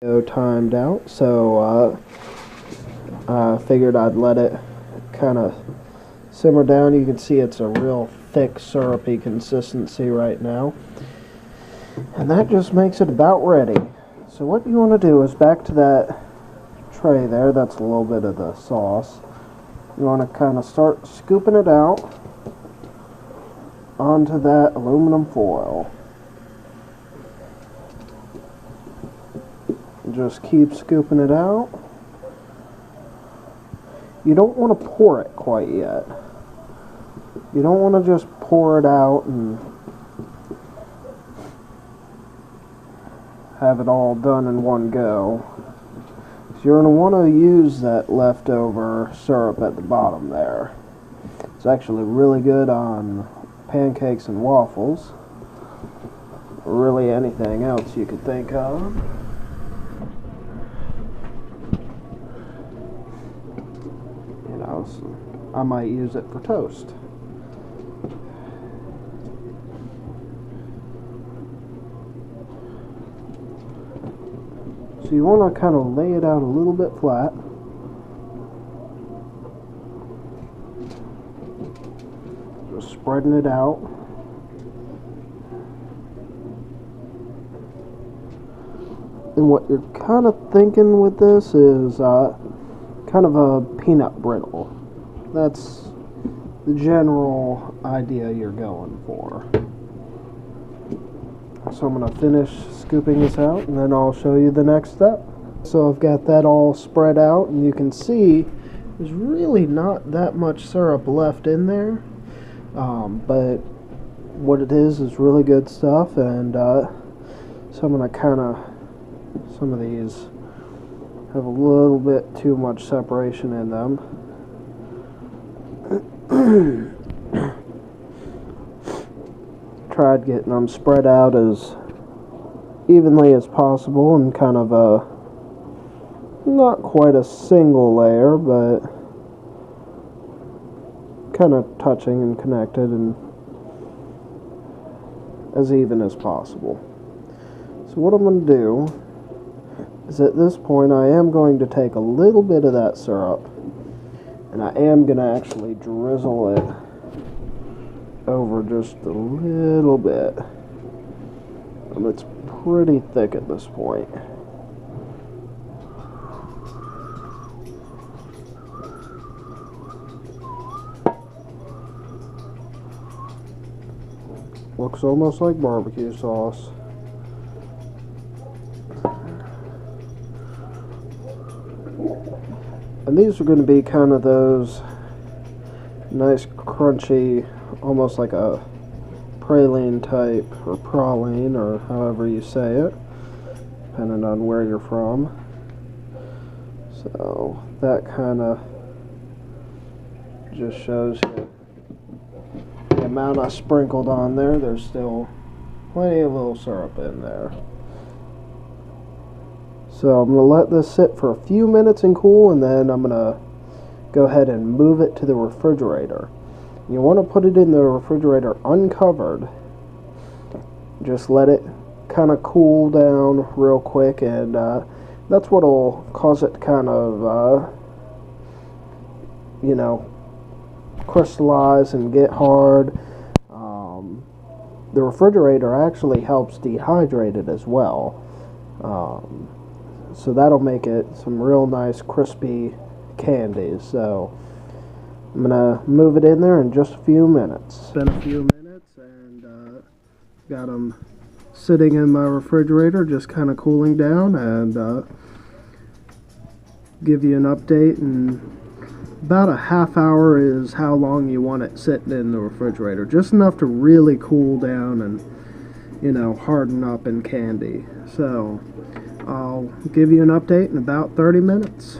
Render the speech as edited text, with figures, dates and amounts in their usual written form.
Timed out, so I figured I'd let it kind of simmer down. You can see it's a real thick syrupy consistency right now, and that just makes it about ready. So what you want to do is, back to that tray there, that's a little bit of the sauce, you want to kind of start scooping it out onto that aluminum foil. Just keep scooping it out. You don't want to pour it quite yet. You don't want to just pour it out and have it all done in one go. So you're going to want to use that leftover syrup at the bottom there. It's actually really good on pancakes and waffles, or really anything else you could think of. I might use it for toast. So you want to kind of lay it out a little bit flat. Just spreading it out. And what you're kind of thinking with this is kind of a peanut brittle. That's the general idea you're going for. So I'm going to finish scooping this out, and then I'll show you the next step. So I've got that all spread out, and you can see there's really not that much syrup left in there, but what it is really good stuff. And so I'm going to kind of, some of these have a little bit too much separation in them. Tried getting them spread out as evenly as possible, and kind of a, not quite a single layer, but kind of touching and connected and as even as possible. So what I'm going to do is, at this point, I am going to take a little bit of that syrup, and I am going to actually drizzle it over just a little bit. And it's pretty thick at this point. Looks almost like barbecue sauce. And these are going to be kind of those nice crunchy, almost like a praline type, or praline, or however you say it, depending on where you're from. So that kind of just shows you the amount I sprinkled on there. There's still plenty of little syrup in there. So I'm going to let this sit for a few minutes and cool, and then I'm going to go ahead and move it to the refrigerator. You want to put it in the refrigerator uncovered. Just let it kind of cool down real quick, and that's what will cause it to kind of, crystallize and get hard. The refrigerator actually helps dehydrate it as well. So that'll make it some real nice crispy candies. So I'm gonna move it in there in just a few minutes. It's been a few minutes, and got them sitting in my refrigerator, just kind of cooling down, and give you an update. And about a half hour is how long you want it sitting in the refrigerator, just enough to really cool down and, harden up in candy. So I'll give you an update in about 30 minutes.